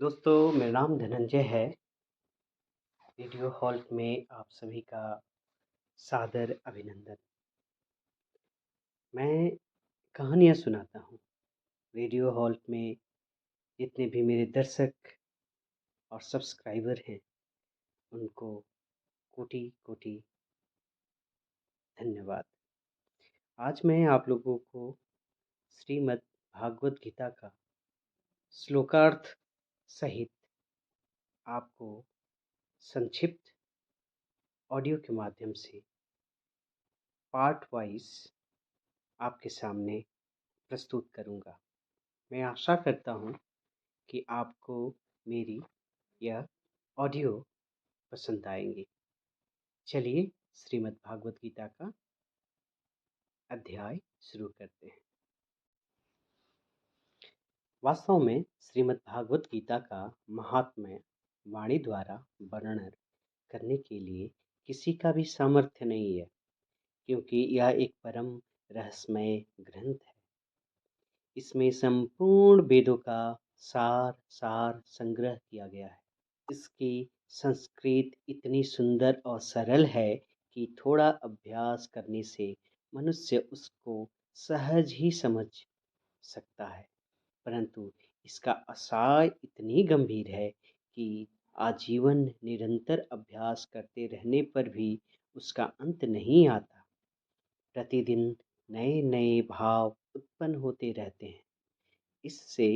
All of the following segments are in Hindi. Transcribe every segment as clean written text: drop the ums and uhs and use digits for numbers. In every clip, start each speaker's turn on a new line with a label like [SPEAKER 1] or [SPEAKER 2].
[SPEAKER 1] दोस्तों, मेरा नाम धनंजय है। रेडियो हॉल में आप सभी का सादर अभिनंदन। मैं कहानियाँ सुनाता हूँ। रेडियो हॉल में जितने भी मेरे दर्शक और सब्सक्राइबर हैं, उनको कोटि-कोटि धन्यवाद। आज मैं आप लोगों को श्रीमद् भागवत गीता का श्लोकार्थ सहित आपको संक्षिप्त ऑडियो के माध्यम से पार्ट वाइज़ आपके सामने प्रस्तुत करूँगा। मैं आशा करता हूँ कि आपको मेरी यह ऑडियो पसंद आएंगी। चलिए श्रीमद् भागवत गीता का अध्याय शुरू करते हैं। वास्तव में श्रीमद् भागवत गीता का महात्म्य वाणी द्वारा वर्णन करने के लिए किसी का भी सामर्थ्य नहीं है, क्योंकि यह एक परम रहस्यमय ग्रंथ है। इसमें संपूर्ण वेदों का सार संग्रह किया गया है। इसकी संस्कृत इतनी सुंदर और सरल है कि थोड़ा अभ्यास करने से मनुष्य उसको सहज ही समझ सकता है, परंतु इसका आशय इतनी गंभीर है कि आजीवन निरंतर अभ्यास करते रहने पर भी उसका अंत नहीं आता। प्रतिदिन नए नए भाव उत्पन्न होते रहते हैं। इससे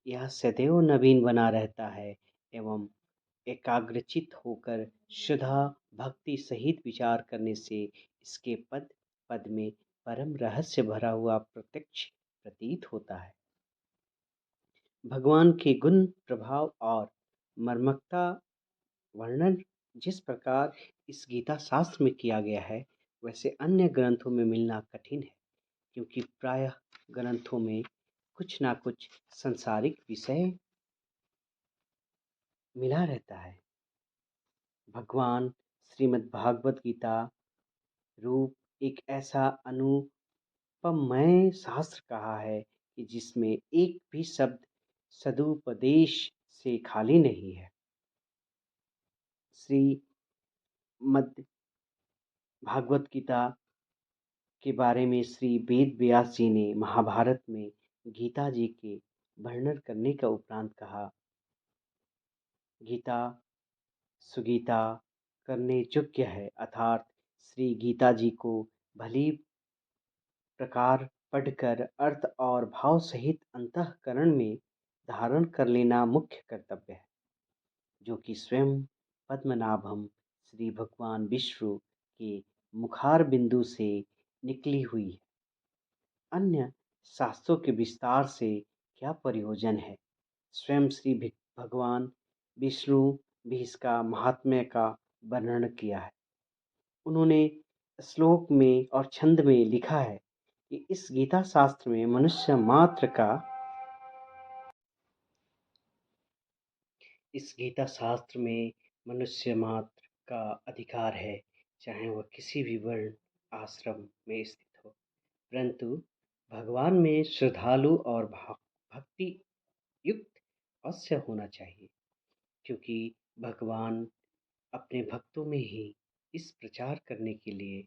[SPEAKER 1] यह सदैव नवीन बना रहता है एवं एकाग्रचित होकर श्रद्धा भक्ति सहित विचार करने से इसके पद पद में परम रहस्य भरा हुआ प्रत्यक्ष प्रतीत होता है। भगवान के गुण प्रभाव और मर्मकता वर्णन जिस प्रकार इस गीता शास्त्र में किया गया है, वैसे अन्य ग्रंथों में मिलना कठिन है, क्योंकि प्रायः ग्रंथों में कुछ ना कुछ सांसारिक विषय मिला रहता है। भगवान श्रीमद् भागवत गीता रूप एक ऐसा अनुपमय शास्त्र कहा है कि जिसमें एक भी शब्द सदुपदेश से खाली नहीं है। श्रीमद् भागवत गीता के बारे में श्री वेद व्यास जी ने महाभारत में गीता जी के वर्णन करने का उपरांत कहा, गीता सुगीता करने योग्य है, अर्थात श्री गीता जी को भली प्रकार पढ़कर अर्थ और भाव सहित अंतःकरण में धारण कर लेना मुख्य कर्तव्य है, जो कि स्वयं पद्मनाभम श्री भगवान विष्णु के मुखार बिंदु से निकली हुई है। अन्य शास्त्रों के विस्तार से क्या प्रयोजन है। स्वयं श्री भगवान विष्णु भी इसका महात्म्य का वर्णन किया है। उन्होंने श्लोक में और छंद में लिखा है कि इस गीता शास्त्र में मनुष्य मात्र का अधिकार है, चाहे वह किसी भी वर्ण आश्रम में स्थित हो, परंतु भगवान में श्रद्धालु और भक्ति युक्त अवश्य होना चाहिए, क्योंकि भगवान अपने भक्तों में ही इस प्रचार करने के लिए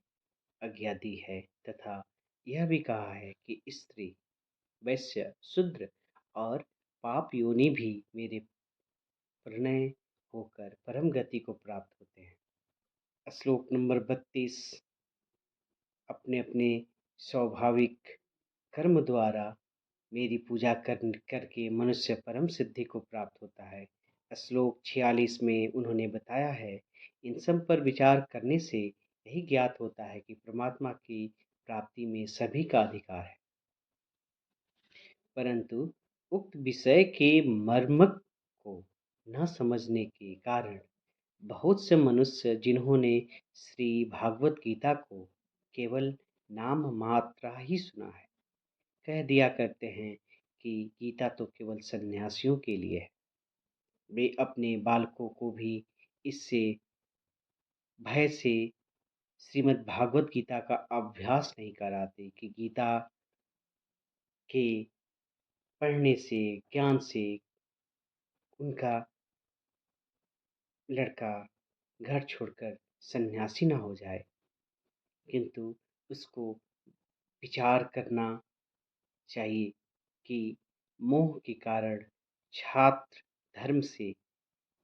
[SPEAKER 1] आज्ञा दी है, तथा यह भी कहा है कि स्त्री वैश्य शूद्र और पाप योनि भी मेरे प्रणय होकर परम गति को प्राप्त होते हैं। श्लोक नंबर 32, अपने अपने स्वाभाविक कर्म द्वारा मेरी पूजा करके मनुष्य परम सिद्धि को प्राप्त होता है। श्लोक 46 में उन्होंने बताया है, इन सब पर विचार करने से यही ज्ञात होता है कि परमात्मा की प्राप्ति में सभी का अधिकार है, परंतु उक्त विषय के मर्मक को न समझने के कारण बहुत से मनुष्य, जिन्होंने श्री भागवत गीता को केवल नाम मात्र ही सुना है, कह दिया करते हैं कि गीता तो केवल सन्यासियों के लिए है। वे अपने बालकों को भी इससे भय से श्रीमद् भागवत गीता का अभ्यास नहीं कराते कि गीता के पढ़ने से ज्ञान से उनका लड़का घर छोड़कर सन्यासी ना हो जाए, किंतु उसको विचार करना चाहिए कि मोह के कारण छात्र धर्म से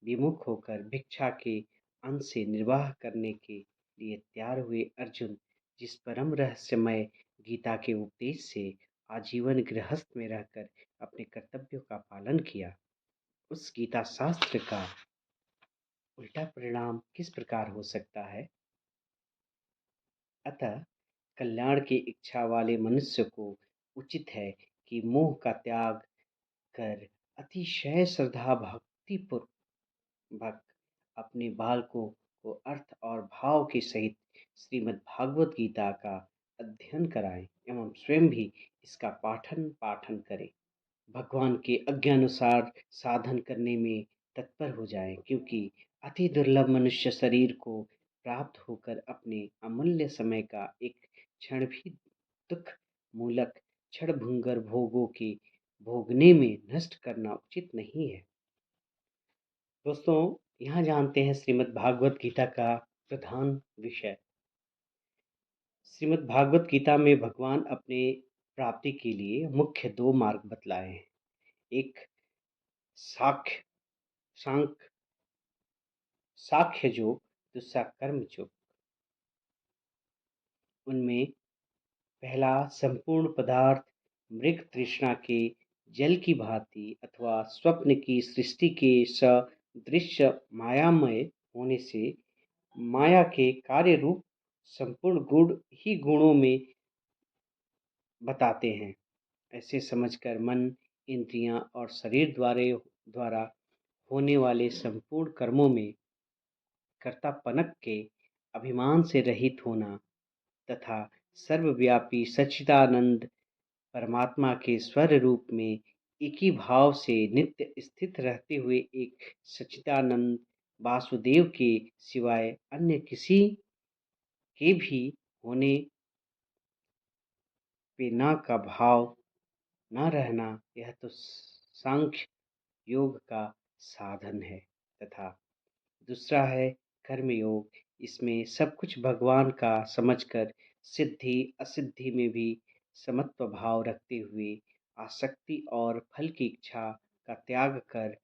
[SPEAKER 1] विमुख होकर भिक्षा के अन्न से निर्वाह करने के लिए तैयार हुए अर्जुन जिस परम रहस्यमय गीता के उपदेश से आजीवन गृहस्थ में रहकर अपने कर्तव्यों का पालन किया, उस गीता शास्त्र का उल्टा परिणाम किस प्रकार हो सकता है। अतः कल्याण की इच्छा वाले मनुष्य को उचित है कि मोह का त्याग कर अतिशय श्रद्धा भक्ति पूर्वक अपने बालकों को अर्थ और भाव के सहित श्रीमद् भागवत गीता का अध्ययन कराएं एवं स्वयं भी इसका पाठन पाठन करें। भगवान के आज्ञानुसार साधन करने में तत्पर हो जाएं, क्योंकि अति दुर्लभ मनुष्य शरीर को प्राप्त होकर अपने अमूल्य समय का एक क्षण भी दुख मूलक क्षणभंगुर भोगों के भोगने में नष्ट करना उचित नहीं है। दोस्तों, यहाँ जानते हैं श्रीमद् भागवत गीता का प्रधान विषय। श्रीमद् भागवत गीता में भगवान अपने प्राप्ति के लिए मुख्य दो मार्ग बतलाए हैं। एक साख्य सांख्य साख्य योग, दूसरा कर्म योग। उनमें पहला संपूर्ण पदार्थ मृग तृष्णा के जल की भांति अथवा स्वप्न की सृष्टि के सदृश्य मायामय होने से माया के कार्य रूप संपूर्ण गुण ही गुणों में बताते हैं। ऐसे समझकर मन, इंद्रियां और शरीर द्वारा होने वाले संपूर्ण कर्मों में कर्तापनक के अभिमान से रहित होना तथा सर्वव्यापी सच्चिदानंद परमात्मा के स्वर रूप में एक ही भाव से नित्य स्थित रहते हुए एक सच्चिदानंद वासुदेव के सिवाय अन्य किसी के भी होने पे ना का भाव न रहना, यह तो सांख्य योग का साधन है। तथा दूसरा है कर्म योग। इसमें सब कुछ भगवान का समझकर सिद्धि असिद्धि में भी समत्व भाव रखते हुए आसक्ति और फल की इच्छा का त्याग कर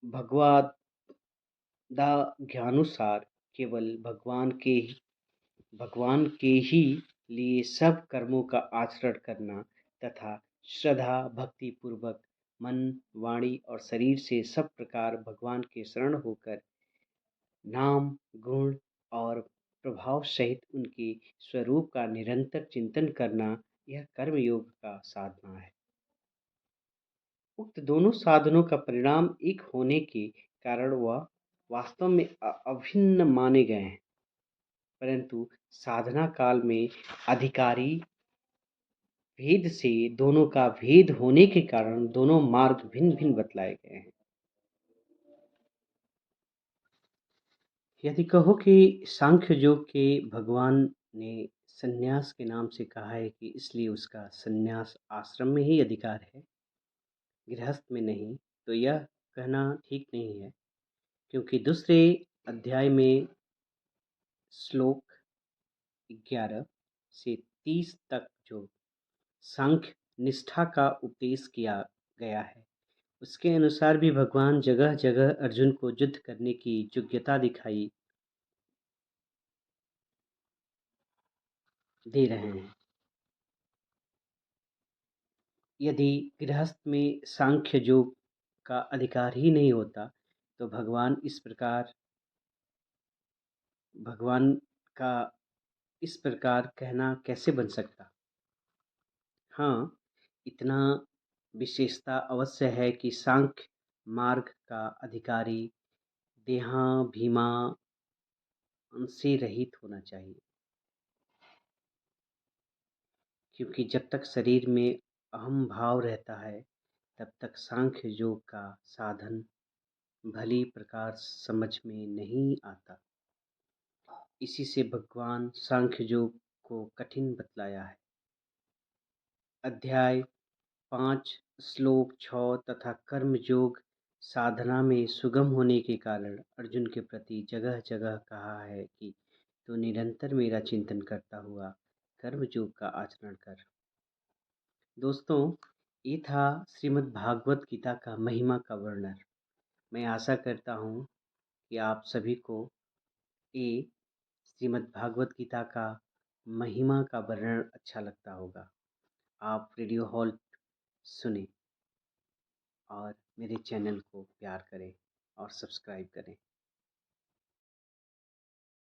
[SPEAKER 1] भगवदाज्ञानुसार केवल भगवान के ही लिए सब कर्मों का आचरण करना तथा श्रद्धा भक्ति पूर्वक मन, वाणी और शरीर से सब प्रकार भगवान के शरण होकर नाम, गुण और प्रभाव सहित उनके स्वरूप का निरंतर चिंतन करना, यह कर्म योग का साधना है। उक्त दोनों साधनों का परिणाम एक होने के कारण वह वास्तव में अभिन्न माने गए हैं, परंतु साधना काल में अधिकारी भेद से दोनों का भेद होने के कारण दोनों मार्ग भिन्न भिन्न बतलाए गए हैं। यदि कहो कि सांख्य योग के भगवान ने संन्यास के नाम से कहा है कि इसलिए उसका संन्यास आश्रम में ही अधिकार है, गृहस्थ में नहीं, तो यह कहना ठीक नहीं है, क्योंकि दूसरे अध्याय में श्लोक 11 से 30 तक जो सांख्य निष्ठा का उपदेश किया गया है, उसके अनुसार भी भगवान जगह जगह अर्जुन को युद्ध करने की योग्यता दिखाई दे रहे हैं। यदि गृहस्थ में सांख्य योग का अधिकार ही नहीं होता, तो भगवान का इस प्रकार कहना कैसे बन सकता। हाँ, इतना विशेषता अवश्य है कि सांख्य मार्ग का अधिकारी देहाभिमान से रहित होना चाहिए, क्योंकि जब तक शरीर में अहम भाव रहता है, तब तक सांख्य योग का साधन भली प्रकार समझ में नहीं आता। इसी से भगवान सांख्य योग को कठिन बतलाया है। अध्याय 5 श्लोक 6 तथा कर्म योग साधना में सुगम होने के कारण अर्जुन के प्रति जगह-जगह कहा है कि तू निरंतर मेरा चिंतन करता हुआ कर्मयोग का आचरण कर। दोस्तों, ये था श्रीमद् भागवत गीता का महिमा का वर्णन। मैं आशा करता हूँ कि आप सभी को ये श्रीमद् भागवत गीता का महिमा का वर्णन अच्छा लगता होगा। आप रेडियो हॉल सुनें और मेरे चैनल को प्यार करें और सब्सक्राइब करें।